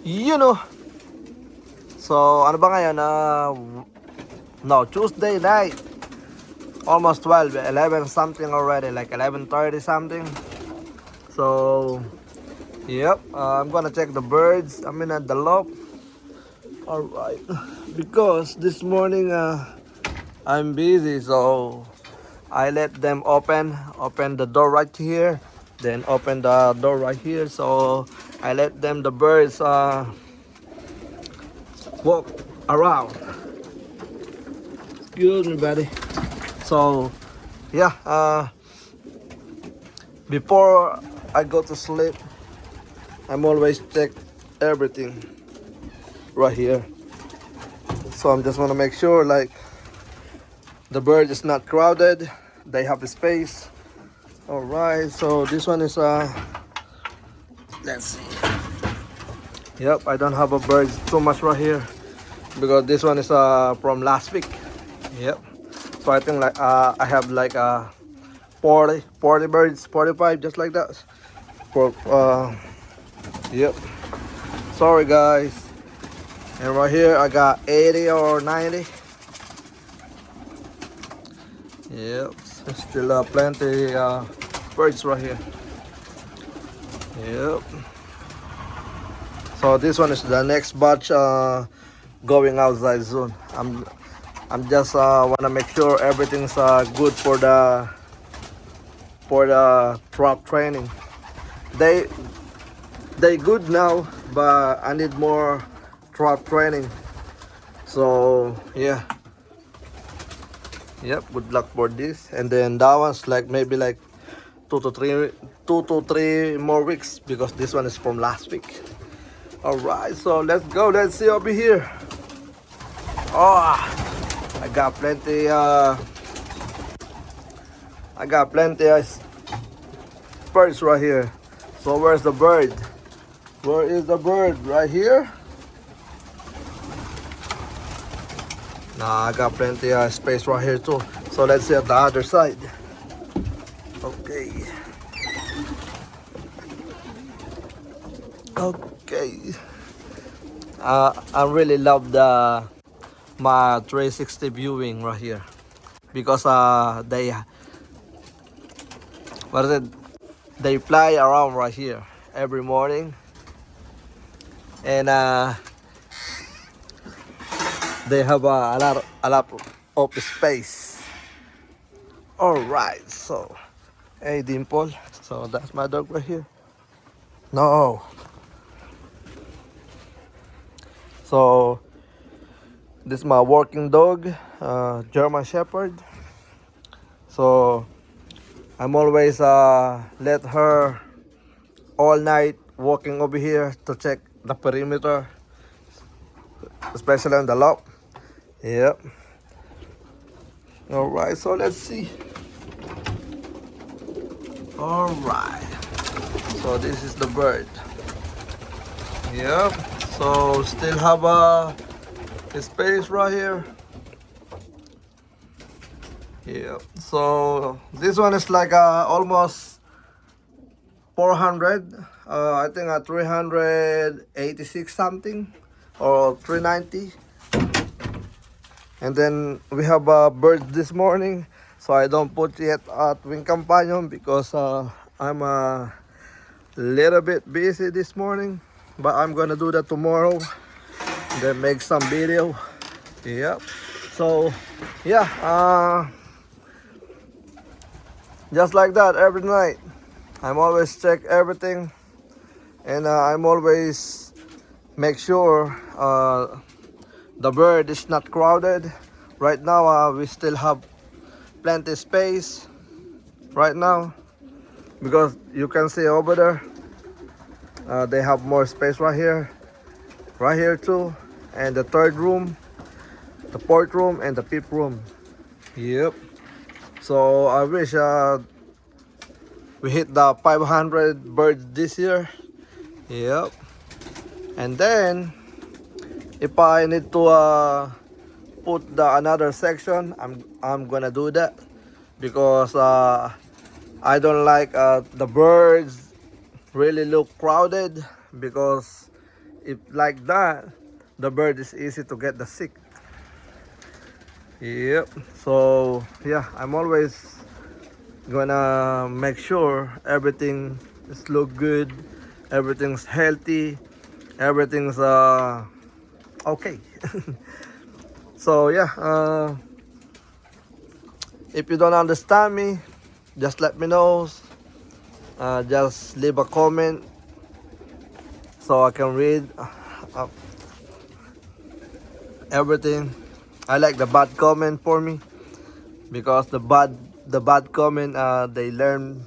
You know. So, ano ba ngayon? No, Tuesday night. Almost 12, 11 something already, like 11:30 something. So, yep, I'm gonna check the birds. I'm in at the loft. Alright. Because this morning I'm busy, so I let them open the door right here, then open the door right here. So I let them, the birds, walk around. Excuse me, buddy. So yeah, before I go to sleep, I'm always check everything right here. So I'm just want to make sure like the bird is not crowded. They have a space. All right. So this one is let's see. Yep, I don't have a bird too much right here because this one is from last week. Yep. So I think like I have like 40 birds, 45 just like that. For yep. Sorry guys. And right here I got 80 or 90. Yep. Still plenty birds right here. Yep. So this one is the next batch going outside soon. I'm just wanna make sure everything's good for the trap training. They good now, but I need more trap training. So yeah, yep. Good luck for this. And then that one's like maybe like 2 to 3 more weeks because this one is from last week. All right, so let's go. Let's see over here. Oh, I got plenty. I got plenty of birds right here. So where's the bird? Where is the bird? Right here? Nah, I got plenty of space right here too. So let's see at the other side. Okay. Okay. I really love the my 360 viewing right here because they what is it? They fly around right here every morning, and they have a lot of space. All right, so hey Dimple, so that's my dog right here. No, so this is my working dog, German Shepherd. So I'm always let her all night walking over here to check the perimeter, especially on the lock. Yep. All right, so let's see. All right, so this is the bird. Yep. So still have a space right here. Yep. So this one is like almost 400. I think 386 something or 390. And then we have birds this morning, so I don't put yet at wing companion because I'm a little bit busy this morning, but I'm gonna do that tomorrow, then make some video. Yep. So yeah, just like that every night I'm always check everything, and I'm always make sure the bird is not crowded. Right now we still have plenty space right now because you can see over there they have more space right here too, and the third room, the fourth room, and the fifth room. Yep. So I wish we hit the 500 birds this year. Yep. And then if I need to put the another section, I'm gonna do that because I don't like the birds really look crowded because if like that, the bird is easy to get the sick. Yep. So yeah, I'm always gonna make sure everything is look good, everything's healthy, everything's okay. So yeah, if you don't understand me, just let me know. Just leave a comment so I can read everything. I like the bad comment for me because the bad comment they learn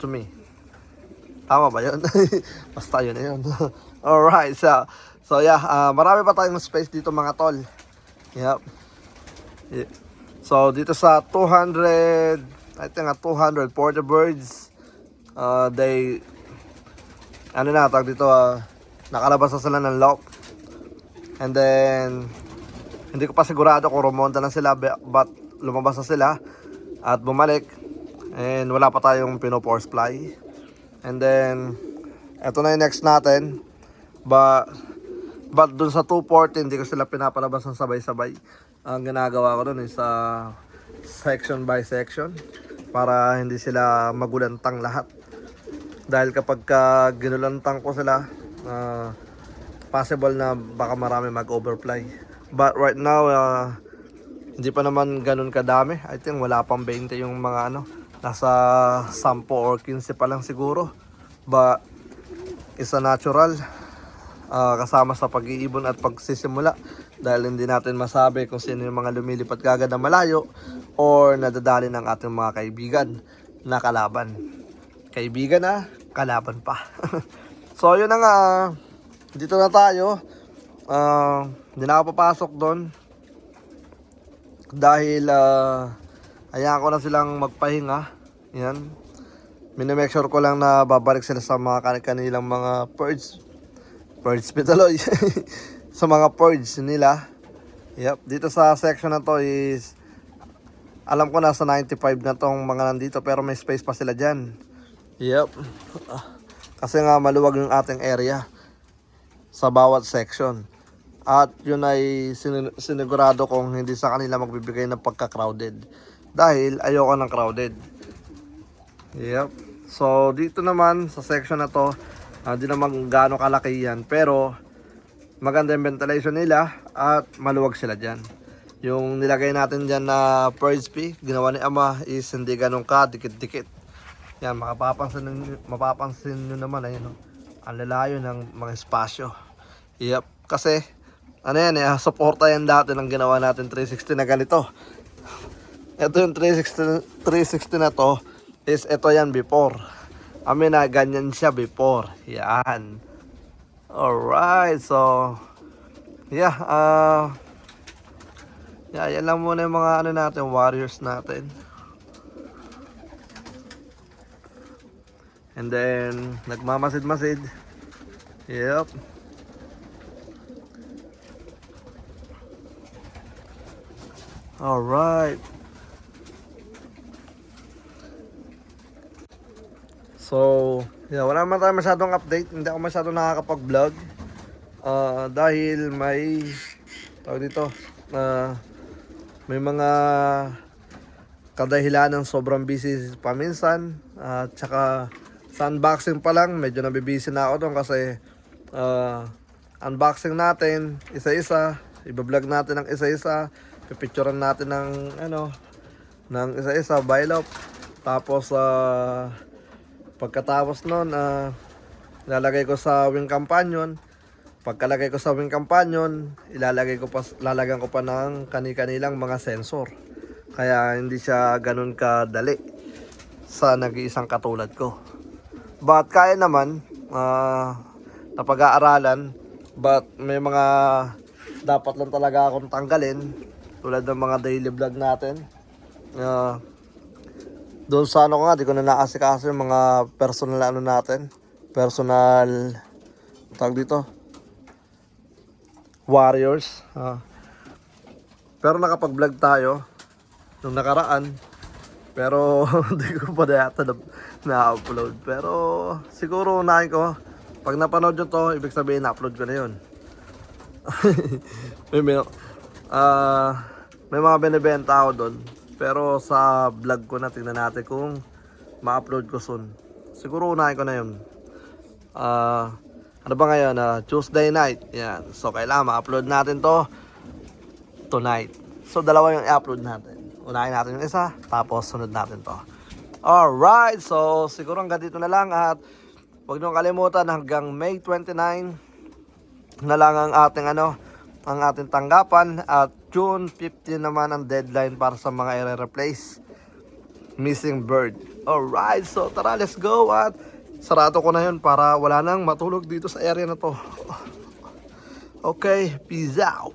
to me. Tama ba yun? Basta yun na yun. Alright, so yeah, marami pa tayong space dito mga tol. Yep. Yeah. So dito sa 200, I think 240 birds, they, ano na, tawag dito, nakalabas na sila ng lock. And then, hindi ko pa sigurado kung rumonta na sila, but lumabas na sila at bumalik. And wala pa tayong pino-force fly. And then, eto na yung next natin. But dun sa 240, hindi ko sila pinapalabas ng sabay-sabay. Ang ginagawa ko dun is section by section para hindi sila magulantang lahat. Dahil kapag ginulantang ko sila, possible na baka marami mag-overfly. But right now, hindi pa naman ganun kadami. I think wala pang 20 yung mga nasa 10 or 15 pa lang siguro. But it's a natural, kasama sa pag-iibon at pagsisimula. Dahil hindi natin masabi kung sino yung mga lumilipat kagad na malayo or nadadali ng ating mga kaibigan na kalaban. Kaibigan na, kalaban pa. So yun na nga, dito na tayo. Hindi na ako papasok doon dahil hayaan ko na silang magpahinga. Yan, minimake sure ko lang na babalik sila sa mga kanilang mga purge pitaloy. Sa mga purge nila. Yep, dito sa section na to is, alam ko nasa 95 na tong mga nandito, pero may space pa sila dyan. Yep. Kasi nga maluwag yung ating area sa bawat section. At yun ay sinigurado kong hindi sa kanila magbibigay ng pagka-crowded. Dahil ayoko ng crowded. Yep. So dito naman sa section na to, hindi naman gaano kalaki yan. Pero maganda yung ventilation nila at maluwag sila dyan. Yung nilagay natin dyan na purge ginawa ni Ama is hindi ganun ka dikit-dikit. Yan, mapapansin nyo naman, ayun, ang lalayo ng mga espasyo. Yep, kasi ano yan, suporta yan dati ng ginawa natin 360 na ganito. Ito yung 360 na to, is ito yan before. Amin na ganyan siya before. Yan. Alright, so yeah, yan lang muna yung mga natin, warriors natin. And then, nagmamasid-masid. Yep. Alright. So, yeah, wala naman tayo masyadong update. Hindi ako masyadong nakakapag-vlog. Dahil may, tawag dito, may mga kadahilan ng sobrang busy paminsan. Tsaka, sa unboxing pa lang, medyo nabibisi na ako doon kasi unboxing natin, isa-isa, iba-vlog natin ng isa-isa, pipicturean natin ng ng isa-isa, bailop. Tapos pagkatapos nun, lalagay ko sa wing companion. Pagkalagay ko sa wing companion, lalagyan ko pa ng kani-kanilang mga sensor. Kaya hindi siya ganun kadali sa nag-iisang katulad ko. But kaya naman na pag-aaralan, but may mga dapat lang talaga akong tanggalin tulad ng mga daily vlog natin. Doon sa di ko na naasikaso yung mga personal natin, personal tawag dito, warriors. Pero nakapag-vlog tayo nung nakaraan, pero hindi ko pa yata na-upload. Pero siguro unahin ko Pag napanood nyo to, ibig sabihin na-upload ko na yun. may, may mga binibenta ako doon. Pero sa vlog ko na, tingnan natin kung ma-upload ko soon. Siguro unahin ko na yun. Ano ba ngayon? Tuesday night. Yan. So kailangan ma-upload natin to tonight. So dalawa yung i-upload natin. Unahin natin yung isa, tapos sunod natin to. Alright, so siguro hanggang dito na lang at huwag niyong kalimutan hanggang May 29 na lang ang ating ang ating tanggapan at June 15 naman ang deadline para sa mga i-replace missing bird. Alright, so tara, let's go at sarado ko na yun para wala nang matulog dito sa area na to. Okay, peace out.